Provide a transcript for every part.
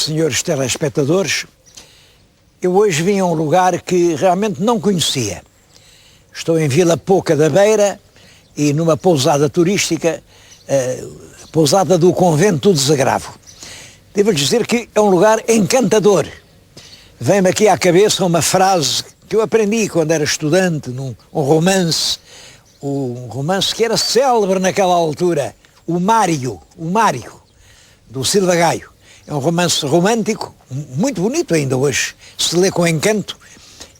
senhores telespectadores, eu hoje vim a um lugar que realmente não conhecia. Estou em Vila Pouca da Beira e numa pousada turística, pousada do Convento do Desagravo. Devo dizer que é um lugar encantador. Vem-me aqui à cabeça uma frase que eu aprendi quando era estudante, num romance que era célebre naquela altura, o Mário, do Silva Gaio. É um romance romântico, muito bonito ainda hoje, se lê com encanto,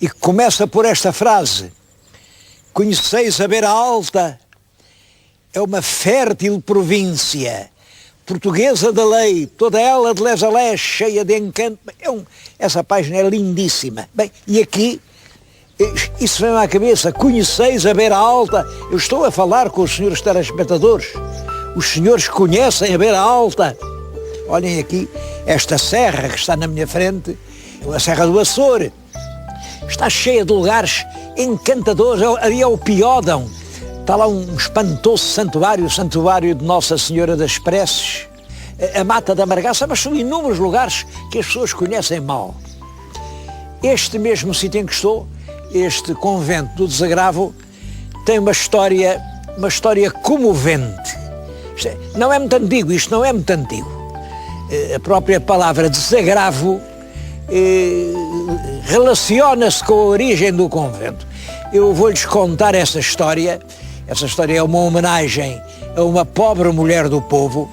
e que começa por esta frase: conheceis a Beira Alta, é uma fértil província, portuguesa da lei, toda ela de les a les, cheia de encanto. Essa página é lindíssima. Bem, e aqui, isso vem à cabeça: conheceis a Beira Alta. Eu estou a falar com os senhores telespectadores. Os senhores conhecem a Beira Alta. Olhem aqui, esta serra que está na minha frente, a Serra do Açor, está cheia de lugares encantadores. Ali é o Piódão, está lá um espantoso santuário, o Santuário de Nossa Senhora das Preces, a Mata da Margaça, mas são inúmeros lugares que as pessoas conhecem mal. Este mesmo sítio em que estou, este Convento do Desagravo, tem uma história comovente. Não é muito antigo, isto não é muito antigo. A própria palavra desagravo relaciona-se com a origem do convento. Eu vou-lhes contar essa história. Essa história é uma homenagem a uma pobre mulher do povo,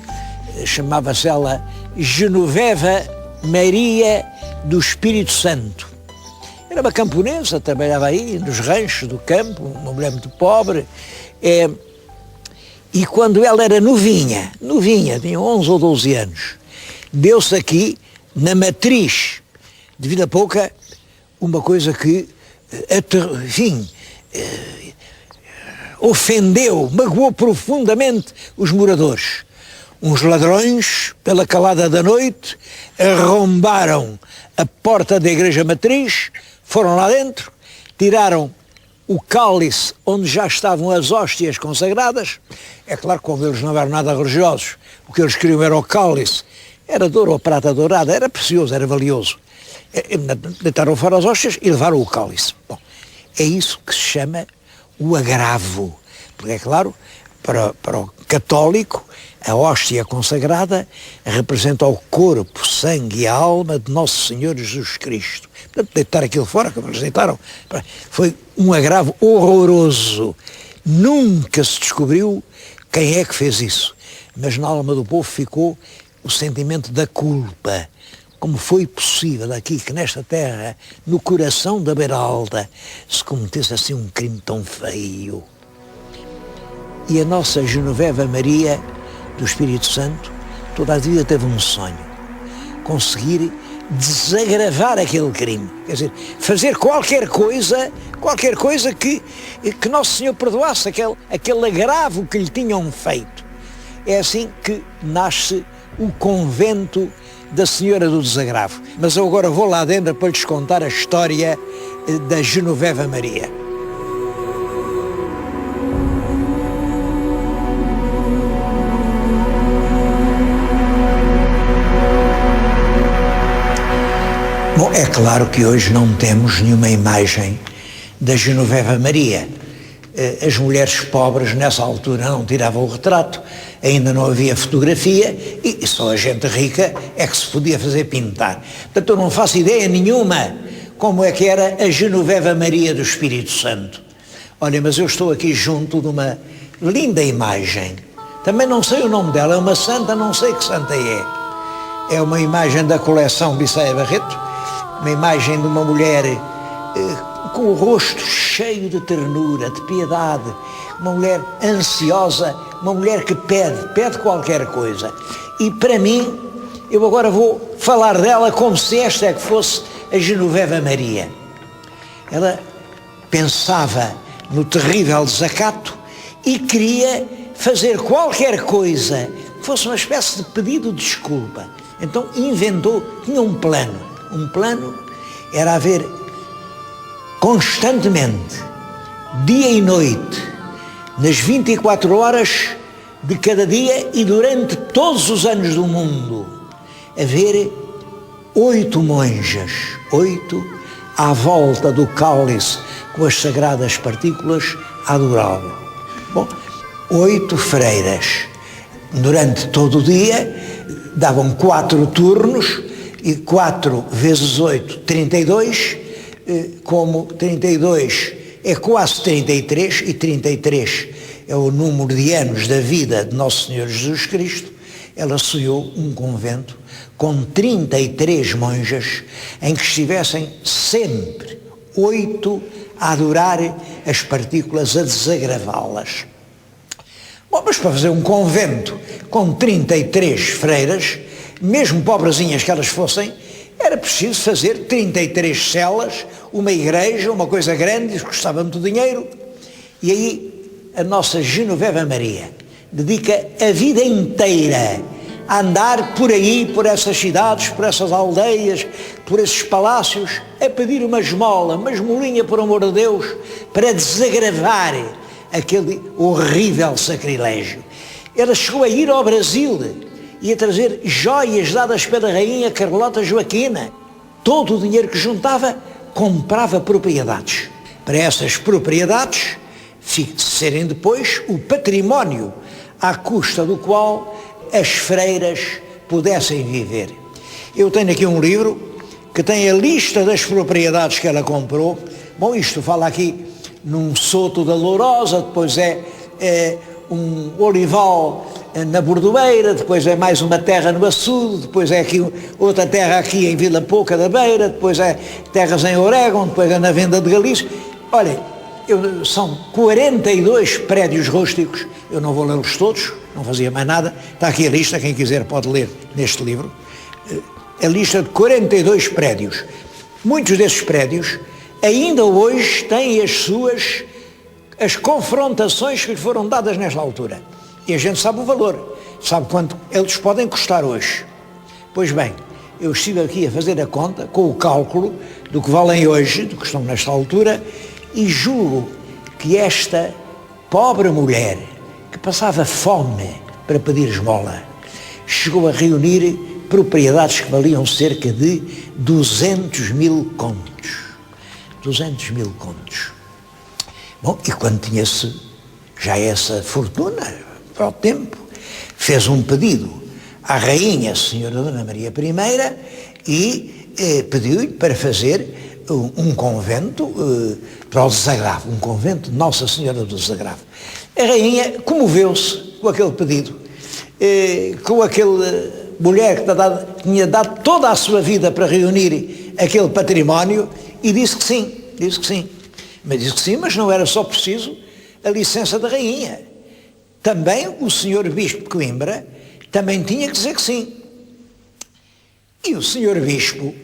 chamava-se ela Genoveva Maria do Espírito Santo. Era uma camponesa, trabalhava aí nos ranchos do campo, uma mulher muito pobre. E quando ela era novinha, tinha 11 ou 12 anos, deu-se aqui, na matriz de Vila Pouca, uma coisa que, enfim, ofendeu, magoou profundamente os moradores. Uns ladrões, pela calada da noite, arrombaram a porta da igreja matriz, foram lá dentro, tiraram o cálice onde já estavam as hóstias consagradas. É claro que como eles não eram nada religiosos, o que eles queriam era o cálice, era de ouro ou prata dourada, era precioso, era valioso. Deitaram fora as hóstias e levaram o cálice. Bom, é isso que se chama o agravo, porque é claro, para o católico, a hóstia consagrada representa o corpo, sangue e a alma de Nosso Senhor Jesus Cristo. Portanto, deitar aquilo fora, como eles deitaram, foi um agravo horroroso. Nunca se descobriu quem é que fez isso, mas na alma do povo ficou o sentimento da culpa. Como foi possível aqui, que nesta terra, no coração da Beira Alta, se cometesse assim um crime tão feio? E a nossa Genoveva Maria do Espírito Santo, toda a vida teve um sonho: conseguir desagravar aquele crime. Quer dizer, fazer qualquer coisa que Nosso Senhor perdoasse aquele agravo que lhe tinham feito. É assim que nasce o Convento da Senhora do Desagravo. Mas eu agora vou lá dentro para lhes contar a história da Genoveva Maria. Bom, é claro que hoje não temos nenhuma imagem da Genoveva Maria. As mulheres pobres nessa altura não tiravam o retrato, ainda não havia fotografia e só a gente rica é que se podia fazer pintar. Portanto, eu não faço ideia nenhuma como é que era a Genoveva Maria do Espírito Santo. Olha, mas eu estou aqui junto de uma linda imagem. Também não sei o nome dela, é uma santa, não sei que santa é. É uma imagem da coleção Bissaia Barreto, uma imagem de uma mulher com o rosto cheio de ternura, de piedade, uma mulher ansiosa, uma mulher que pede qualquer coisa. E para mim, eu agora vou falar dela como se esta é que fosse a Genoveva Maria. Ela pensava no terrível desacato e queria fazer qualquer coisa que fosse uma espécie de pedido de desculpa. Então inventou, tinha um plano. Um plano era haver constantemente, dia e noite, nas 24 horas de cada dia e durante todos os anos do mundo, haver 8 monjas, 8, à volta do cálice com as sagradas partículas, a adorá-lo. Bom, 8 freiras, durante todo o dia, davam 4 turnos, e 4 vezes 8, 32, como 32 é quase 33, e 33 é o número de anos da vida de Nosso Senhor Jesus Cristo, ela sonhou um convento com 33 monjas, em que estivessem sempre 8 a adorar as partículas, a desagravá-las. Bom, mas para fazer um convento com 33 freiras, mesmo pobrezinhas que elas fossem, era preciso fazer 33 celas, uma igreja, uma coisa grande, isso custava muito dinheiro. E aí a nossa Genoveva Maria dedica a vida inteira a andar por aí, por essas cidades, por essas aldeias, por esses palácios, a pedir uma esmola, uma esmolinha, por amor de Deus, para desagravar aquele horrível sacrilégio. Ela chegou a ir ao Brasil e a trazer joias dadas pela rainha Carlota Joaquina. Todo o dinheiro que juntava comprava propriedades. Para essas propriedades serem depois o património à custa do qual as freiras pudessem viver. Eu tenho aqui um livro que tem a lista das propriedades que ela comprou. Bom, isto fala aqui num Soto da Lourosa, depois é um olival na Bordoeira, depois é mais uma terra no Açude, depois é aqui outra terra aqui em Vila Pouca da Beira, depois é terras em Oregon, depois é na Venda de Galícia. Olha, são 42 prédios rústicos, eu não vou lê-los todos, não fazia mais nada, está aqui a lista, quem quiser pode ler neste livro, a lista de 42 prédios. Muitos desses prédios ainda hoje têm as confrontações que lhe foram dadas nesta altura. E a gente sabe o valor, sabe quanto eles podem custar hoje. Pois bem, eu estive aqui a fazer a conta, com o cálculo do que valem hoje, do que estão nesta altura, e julgo que esta pobre mulher, que passava fome para pedir esmola, chegou a reunir propriedades que valiam cerca de 200 mil contos. 200 mil contos. Bom, e quando tinha já essa fortuna, para o tempo, fez um pedido à Rainha Senhora Dona Maria I e pediu-lhe para fazer um convento para o desagravo, um convento de Nossa Senhora do Desagravo. A Rainha comoveu-se com aquele pedido, com aquele mulher que tinha dado toda a sua vida para reunir aquele património, e disse que sim, Mas disse que sim, mas não era só preciso a licença da Rainha. Também o senhor Bispo de Coimbra também tinha que dizer que sim. E o senhor Bispo,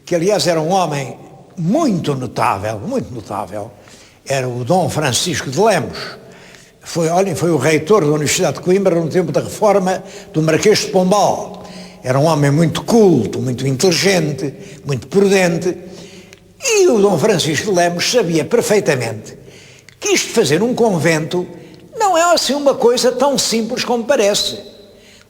que aliás era um homem muito notável, era o Dom Francisco de Lemos, foi o reitor da Universidade de Coimbra no tempo da reforma do Marquês de Pombal. Era um homem muito culto, muito inteligente, muito prudente, e o Dom Francisco de Lemos sabia perfeitamente que isto de fazer um convento não é assim uma coisa tão simples como parece.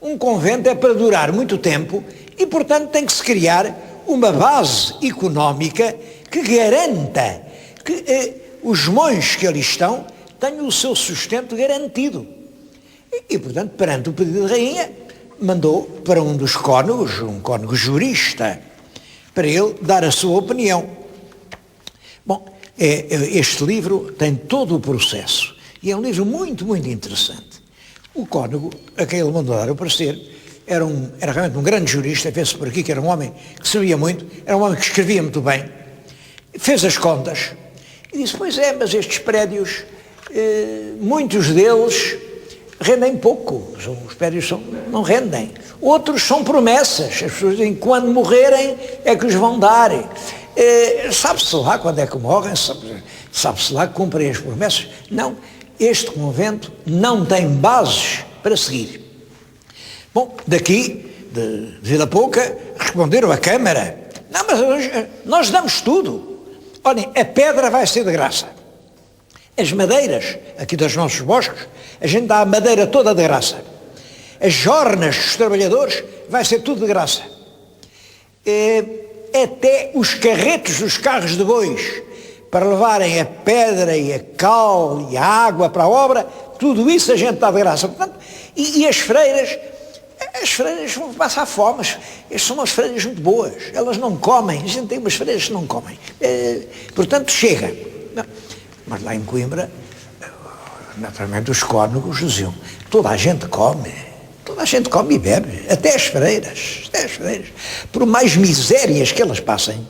Um convento é para durar muito tempo e, portanto, tem que se criar uma base económica que garanta que os monges que ali estão tenham o seu sustento garantido. E, portanto, perante o pedido da Rainha, mandou para um dos cônegos, um cônego jurista, para ele dar a sua opinião. Bom, este livro tem todo o processo e é um livro muito, muito interessante. O cônego a quem ele mandou dar o parecer era realmente um grande jurista, fez-se por aqui que era um homem que sabia muito, era um homem que escrevia muito bem, fez as contas e disse, pois é, mas estes prédios, muitos deles rendem pouco, os prédios não rendem, outros são promessas, as pessoas dizem quando morrerem é que os vão dar. Sabe-se lá quando é que morrem, sabe-se lá que cumprem as promessas. Não, este convento não tem bases para seguir. Bom, daqui, de Vila Pouca, responderam à Câmara, não, mas nós damos tudo. Olhem, a pedra vai ser de graça. As madeiras, aqui dos nossos bosques, a gente dá a madeira toda de graça. As jornas dos trabalhadores, vai ser tudo de graça. até os carretos dos carros de bois, para levarem a pedra e a cal e a água para a obra, tudo isso a gente dá de graça. Portanto, e as freiras vão passar fome, estas são umas freiras muito boas, elas não comem, a gente tem umas freiras que não comem, portanto chega. Mas lá em Coimbra, naturalmente os cónegos diziam, toda a gente come e bebe, até as freiras, por mais misérias que elas passem,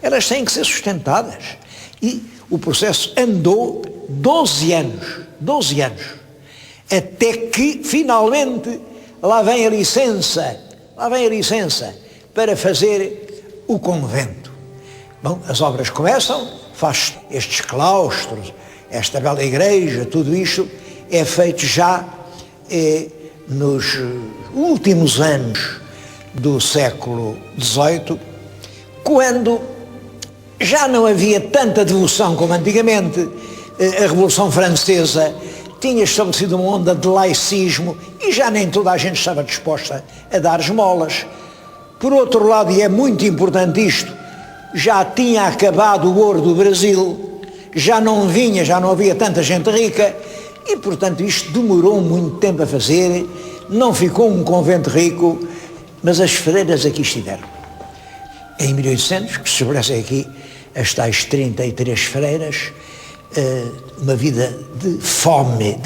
elas têm que ser sustentadas. E o processo andou 12 anos, até que finalmente lá vem a licença para fazer o convento. Bom, as obras começam, faz estes claustros, esta bela igreja, tudo isto é feito já nos últimos anos do século XVIII, quando já não havia tanta devoção como antigamente. A Revolução Francesa tinha estabelecido uma onda de laicismo e já nem toda a gente estava disposta a dar esmolas. Por outro lado, e é muito importante isto, já tinha acabado o ouro do Brasil, já não havia tanta gente rica e, portanto, isto demorou muito tempo a fazer, não ficou um convento rico, mas as freiras aqui estiveram. Em 1800, que se estabelecem aqui as tais 33 freiras, uma vida de fome,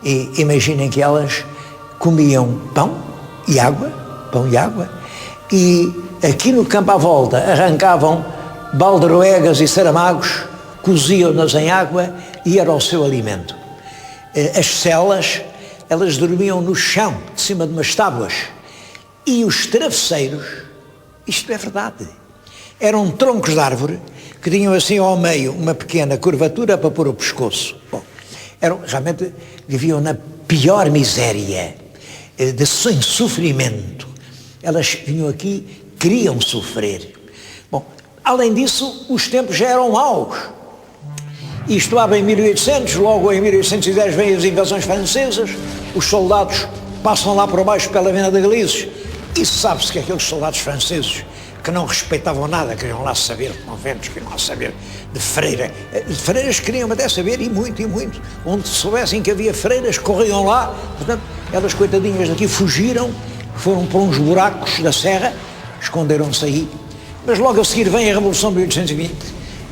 e imaginem que elas comiam pão e água, e aqui no campo à volta arrancavam baldroegas e saramagos, coziam-nas em água e era o seu alimento. As celas, elas dormiam no chão, de cima de umas tábuas, e os travesseiros, isto é verdade, eram troncos de árvore que tinham assim ao meio uma pequena curvatura para pôr o pescoço. Bom, realmente viviam na pior miséria, sem sofrimento. Elas vinham aqui, queriam sofrer. Bom, além disso, os tempos já eram maus. Isto há em 1800, logo em 1810 vêm as invasões francesas, os soldados passam lá por baixo pela Vena de Galizes, e sabe-se que aqueles soldados franceses que não respeitavam nada, queriam lá saber de conventos, queriam lá saber de freira. De freiras queriam até saber, e muito, onde soubessem que havia freiras, corriam lá. Portanto, elas, coitadinhas daqui, fugiram, foram para uns buracos da serra, esconderam-se aí. Mas logo a seguir vem a Revolução de 1820, a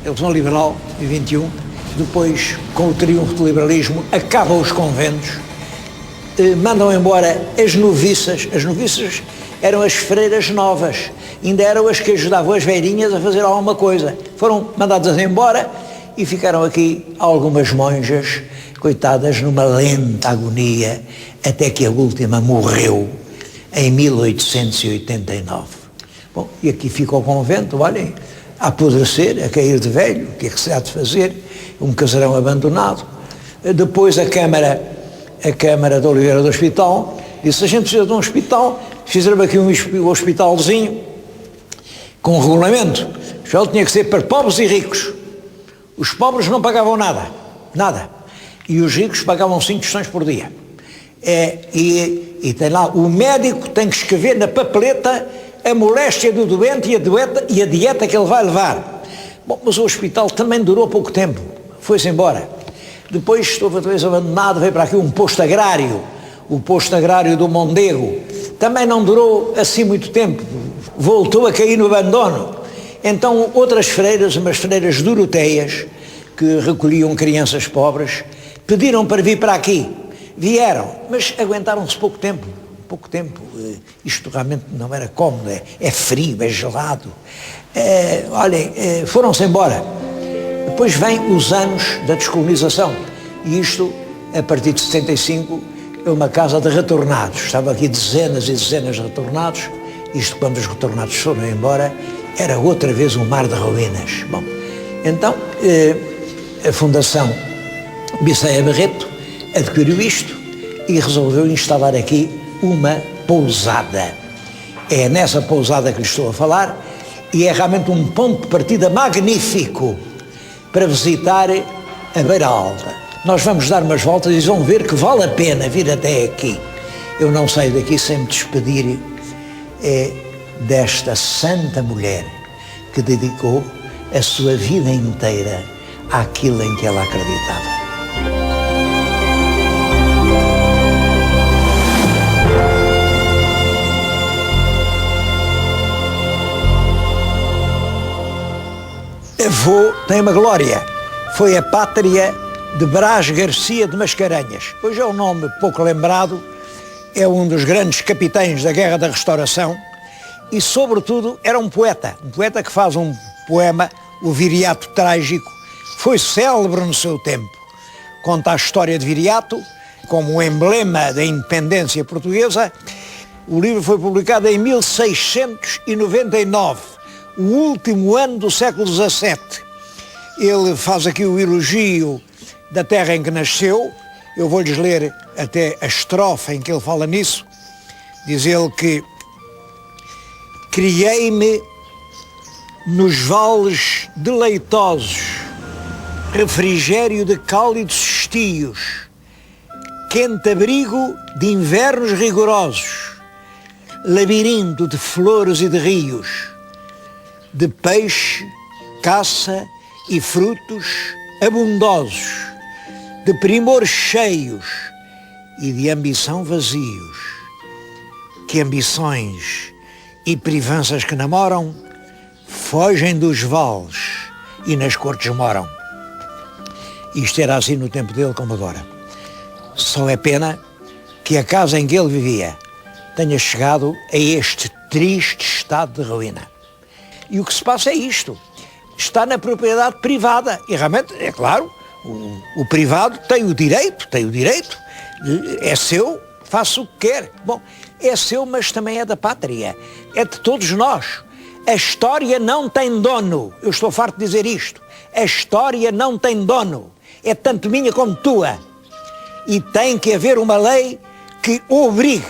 Revolução Liberal de 21, depois, com o triunfo do liberalismo, acabam os conventos, mandam embora as noviças eram as freiras novas, ainda eram as que ajudavam as velhinhas a fazer alguma coisa. Foram mandadas embora e ficaram aqui algumas monjas, coitadas, numa lenta agonia, até que a última morreu em 1889. Bom, e aqui fica o convento, olhem, a apodrecer, a cair de velho, o que é que se há de fazer? Um casarão abandonado. Depois a Câmara de Oliveira do Hospital disse: a gente precisa de um hospital, fizeram aqui um hospitalzinho com um regulamento. O hospital tinha que ser para pobres e ricos. Os pobres não pagavam nada, e os ricos pagavam 5 tostões por dia. E tem lá, o médico tem que escrever na papeleta a moléstia do doente e a dieta que ele vai levar. Bom, mas o hospital também durou pouco tempo, foi-se embora. Depois esteve outra vez abandonado, veio para aqui um posto agrário, o posto agrário do Mondego, também não durou assim muito tempo, voltou a cair no abandono. Então outras freiras, umas freiras doroteias, que recolhiam crianças pobres, pediram para vir para aqui, vieram, mas aguentaram-se pouco tempo, isto realmente não era cómodo, é frio, é gelado, olhem, foram-se embora. Depois vêm os anos da descolonização, e isto, a partir de 75, é uma casa de retornados. Estavam aqui dezenas e dezenas de retornados. Isto, quando os retornados foram embora, era outra vez um mar de ruínas. Bom, então, a Fundação Bisseia Barreto adquiriu isto e resolveu instalar aqui uma pousada. É nessa pousada que lhes estou a falar, e é realmente um ponto de partida magnífico para visitar a Beira Alta. Nós vamos dar umas voltas e vão ver que vale a pena vir até aqui. Eu não saio daqui sem me despedir desta santa mulher que dedicou a sua vida inteira àquilo em que ela acreditava. Avô tem uma glória, foi a pátria de Brás Garcia de Mascarenhas. Hoje é um nome pouco lembrado, é um dos grandes capitães da Guerra da Restauração e, sobretudo, era um poeta que faz um poema, o Viriato Trágico, foi célebre no seu tempo. Conta a história de Viriato como um emblema da independência portuguesa. O livro foi publicado em 1699, o último ano do século XVII. Ele faz aqui o elogio da terra em que nasceu. Eu vou-lhes ler até a estrofe em que ele fala nisso. Diz ele que criei-me nos vales deleitosos, refrigério de cálidos estios, quente abrigo de invernos rigorosos, labirinto de flores e de rios, de peixe, caça e frutos abundosos, de primores cheios e de ambição vazios, que ambições e privanças que namoram fogem dos vales e nas cortes moram. Isto era assim no tempo dele como agora. Só é pena que a casa em que ele vivia tenha chegado a este triste estado de ruína. E o que se passa é isto. Está na propriedade privada. E realmente, é claro, o privado tem o direito, é seu, faça o que quer. Bom, é seu, mas também é da pátria. É de todos nós. A história não tem dono. Eu estou farto de dizer isto. A história não tem dono. É tanto minha como tua. E tem que haver uma lei que obrigue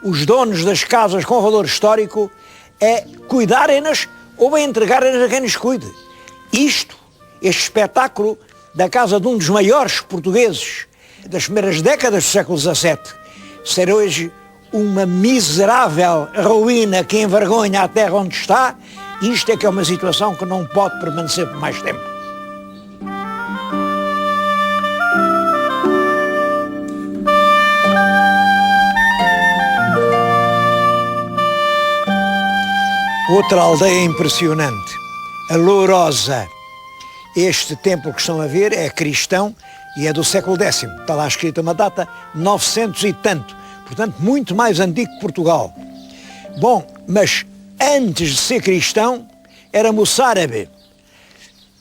os donos das casas com valor histórico a cuidarem-nas ou a entregarem-nas a quem nos cuide. Este espetáculo da casa de um dos maiores portugueses das primeiras décadas do século XVII, ser hoje uma miserável ruína que envergonha a terra onde está, isto é que é uma situação que não pode permanecer por mais tempo. Outra aldeia impressionante, a Lourosa. Este templo que estão a ver é cristão e é do século X. Está lá escrita uma data, 900 e tanto. Portanto, muito mais antigo que Portugal. Bom, mas antes de ser cristão, era moçárabe.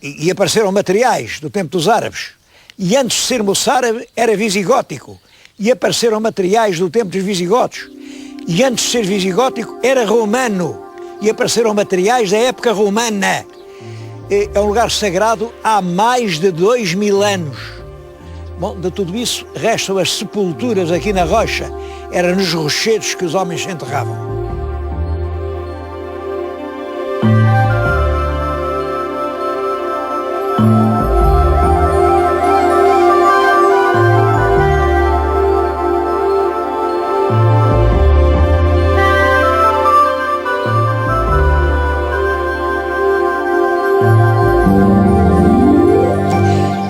E apareceram materiais do tempo dos árabes. E antes de ser moçárabe, era visigótico. E apareceram materiais do tempo dos visigodos. E antes de ser visigótico, era romano. E apareceram materiais da época romana. É um lugar sagrado há mais de 2000 anos. Bom, de tudo isso, restam as sepulturas aqui na rocha. Era nos rochedos que os homens se enterravam.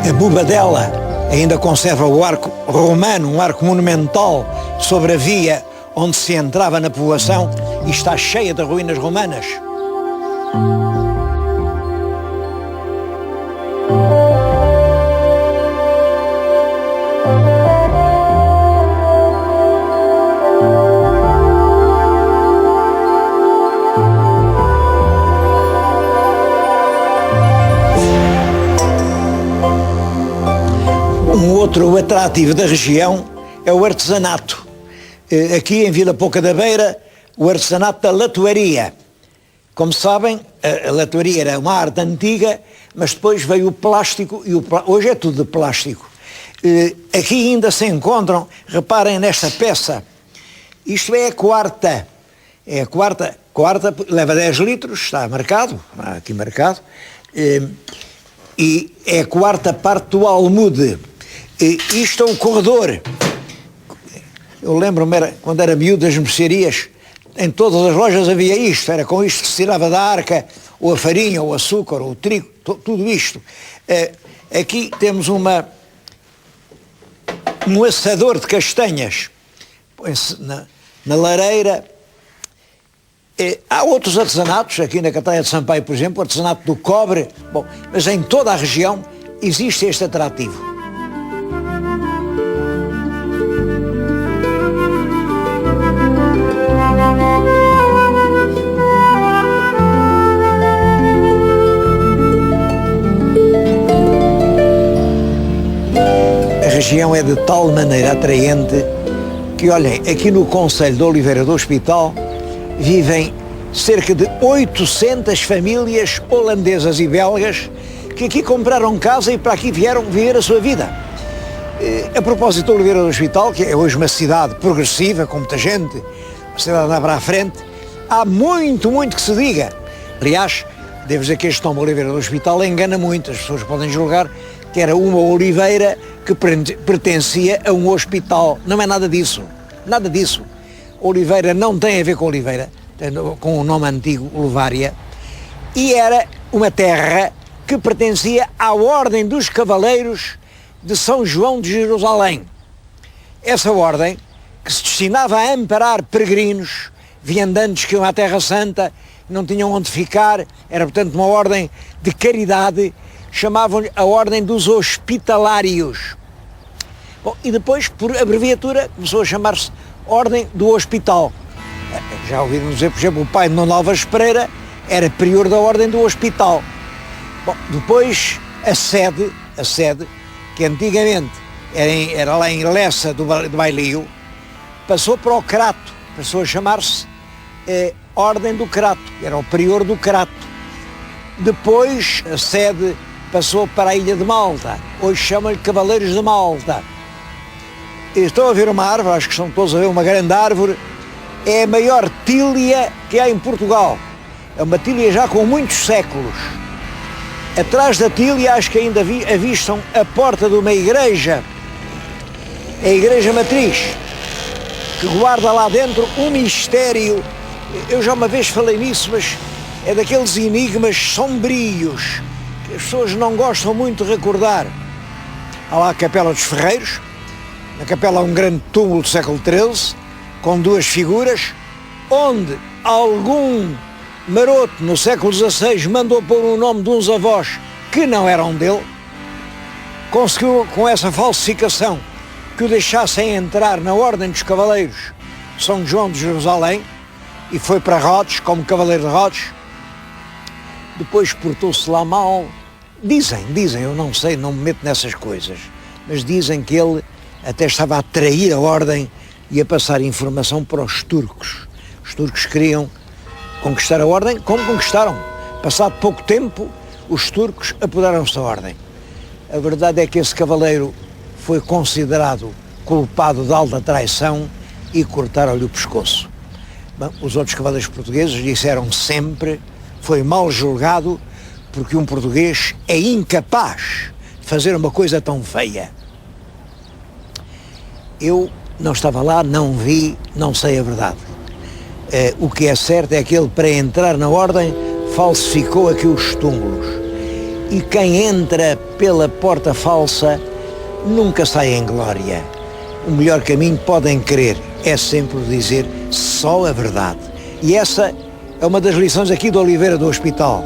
A Bobadela ainda conserva o arco romano, um arco monumental sobre a via onde se entrava na povoação e está cheia de ruínas romanas. Um outro atrativo da região é o artesanato. Aqui em Vila Pouca da Beira, o artesanato da latoaria. Como sabem, a latoaria era uma arte antiga, mas depois veio o plástico e hoje é tudo de plástico. Aqui ainda se encontram, reparem nesta peça, isto é a quarta. É a quarta leva 10 litros, está marcado, aqui marcado, e é a quarta parte do almude. Isto é o corredor. Eu lembro-me, quando era miúdo, das mercearias, em todas as lojas havia isto, era com isto que se tirava da arca, ou a farinha, ou o açúcar, ou o trigo, tudo isto. Aqui temos um assador de castanhas, põe-se na lareira. Há outros artesanatos, aqui na Catraia de Sampaio, por exemplo, o artesanato do cobre, bom, mas em toda a região existe este atrativo. A região é de tal maneira atraente que, olhem, aqui no concelho de Oliveira do Hospital vivem cerca de 800 famílias holandesas e belgas que aqui compraram casa e para aqui vieram viver a sua vida. A propósito de Oliveira do Hospital, que é hoje uma cidade progressiva, com muita gente, uma cidade a andar para a frente, há muito que se diga. Aliás, devo dizer que este nome Oliveira do Hospital engana muito, as pessoas podem julgar que era uma oliveira que pertencia a um hospital. Não é nada disso, nada disso. Oliveira não tem a ver com Oliveira, tem com o nome antigo, Levária, e era uma terra que pertencia à Ordem dos Cavaleiros de São João de Jerusalém. Essa ordem, que se destinava a amparar peregrinos, viandantes que iam à Terra Santa, não tinham onde ficar, era portanto uma ordem de caridade, chamavam-lhe a Ordem dos Hospitalários. Bom, e depois, por abreviatura, começou a chamar-se Ordem do Hospital. Já ouviram dizer, por exemplo, o pai de Nuno Álvares Pereira era prior da Ordem do Hospital. Bom, depois a sede, que antigamente era lá em Lessa do Bailio, passou para o Crato, passou a chamar-se Ordem do Crato, era o prior do Crato. Depois a sede passou para a Ilha de Malta, hoje chamam-lhe Cavaleiros de Malta. Estou a ver uma árvore, acho que estão todos a ver uma grande árvore, é a maior tília que há em Portugal. É uma tília já com muitos séculos. Atrás da tília acho que ainda avistam a porta de uma igreja, a Igreja Matriz, que guarda lá dentro um mistério. Eu já uma vez falei nisso, mas é daqueles enigmas sombrios que as pessoas não gostam muito de recordar. Há lá a Capela dos Ferreiros. Na capela há um grande túmulo do século XIII, com duas figuras, onde algum maroto no século XVI mandou pôr o nome de uns avós que não eram dele, conseguiu com essa falsificação que o deixassem entrar na Ordem dos Cavaleiros São João de Jerusalém e foi para Rhodes como Cavaleiro de Rhodes. Depois portou-se lá mal. Dizem, eu não sei, não me meto nessas coisas, mas dizem que ele até estava a trair a ordem e a passar informação para os turcos. Os turcos queriam conquistar a ordem, como conquistaram. Passado pouco tempo, os turcos apoderaram-se da ordem. A verdade é que esse cavaleiro foi considerado culpado de alta traição e cortaram-lhe o pescoço. Bom, os outros cavaleiros portugueses disseram sempre foi mal julgado porque um português é incapaz de fazer uma coisa tão feia. Eu não estava lá, não vi, não sei a verdade. O que é certo é que ele, para entrar na ordem, falsificou aqui os túmulos. E quem entra pela porta falsa nunca sai em glória. O melhor caminho, podem crer, é sempre dizer só a verdade. E essa é uma das lições aqui do Oliveira do Hospital.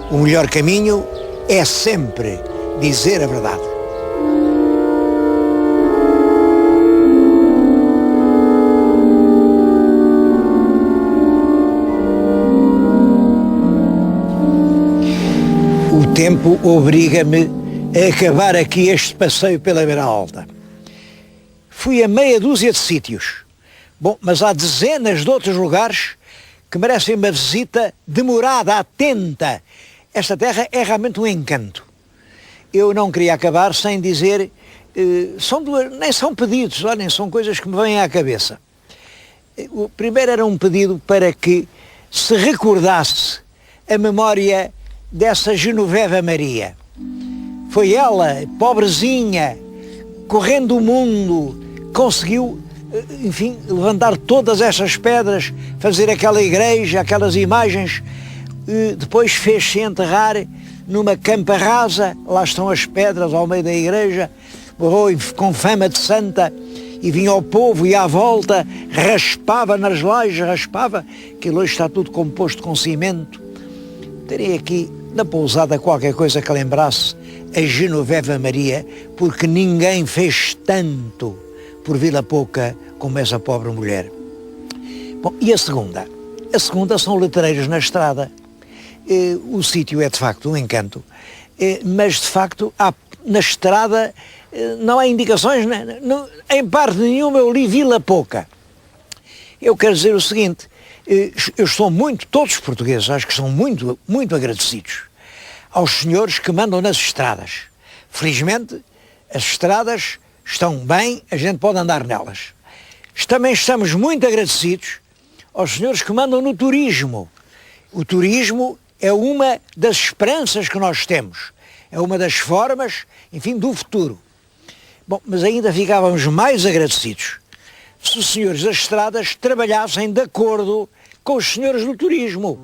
O melhor caminho é sempre dizer a verdade. O tempo obriga-me a acabar aqui este passeio pela Beira Alta. Fui a meia dúzia de sítios. Bom, mas há dezenas de outros lugares que merecem uma visita demorada, atenta. Esta terra é realmente um encanto. Eu não queria acabar sem dizer, nem são pedidos, olhem, são coisas que me vêm à cabeça. O primeiro era um pedido para que se recordasse a memória dessa Genoveva Maria. Foi ela, pobrezinha, correndo o mundo, conseguiu enfim, levantar todas essas pedras, fazer aquela igreja, aquelas imagens, depois fez-se enterrar numa campa rasa, lá estão as pedras ao meio da igreja, morreu com fama de santa, e vinha ao povo e à volta, raspava nas lajes, raspava, que hoje está tudo composto com cimento. Terei aqui na pousada qualquer coisa que lembrasse a Genoveva Maria, porque ninguém fez tanto por Vila Pouca como essa pobre mulher. Bom, e a segunda? A segunda são letreiros na estrada. O sítio é de facto um encanto, mas de facto na estrada não há indicações, em parte nenhuma eu li Vila Pouca. Eu quero dizer o seguinte, eu estou todos os portugueses acho que são muito, muito agradecidos aos senhores que mandam nas estradas. Felizmente as estradas estão bem, a gente pode andar nelas. Também estamos muito agradecidos aos senhores que mandam no turismo. O turismo é uma das esperanças que nós temos, é uma das formas, enfim, do futuro. Bom, mas ainda ficávamos mais agradecidos se os senhores das estradas trabalhassem de acordo com os senhores do turismo.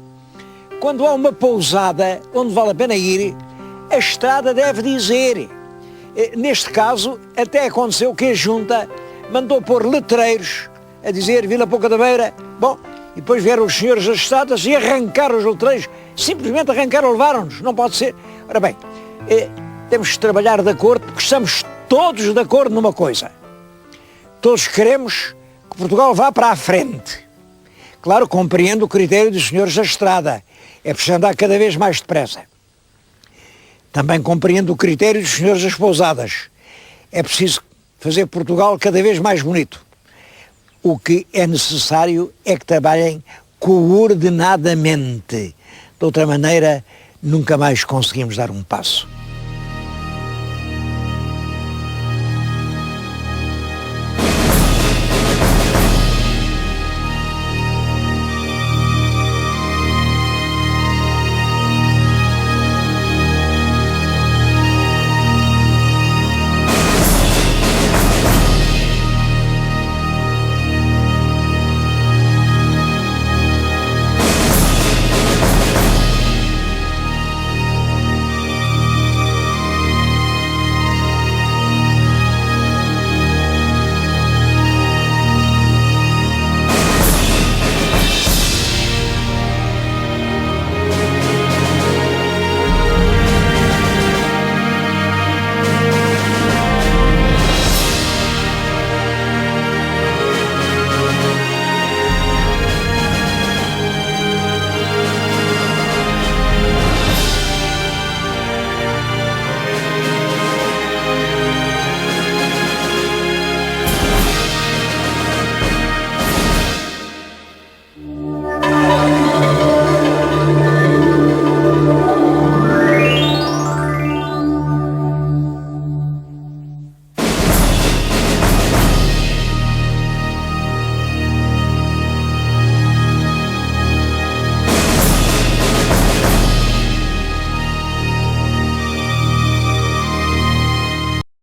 Quando há uma pousada onde vale a pena ir, a estrada deve dizer. Neste caso, até aconteceu que a Junta mandou pôr letreiros a dizer Vila Pouca da Beira. Bom, e depois vieram os senhores das estradas e arrancaram os letreiros, simplesmente arrancaram, levaram-nos, não pode ser. Ora bem, temos que trabalhar de acordo, porque estamos todos de acordo numa coisa. Todos queremos que Portugal vá para a frente. Claro, compreendo o critério dos senhores da estrada, é preciso andar cada vez mais depressa. Também compreendo o critério dos senhores das pousadas, é preciso fazer Portugal cada vez mais bonito. O que é necessário é que trabalhem coordenadamente. De outra maneira, nunca mais conseguimos dar um passo.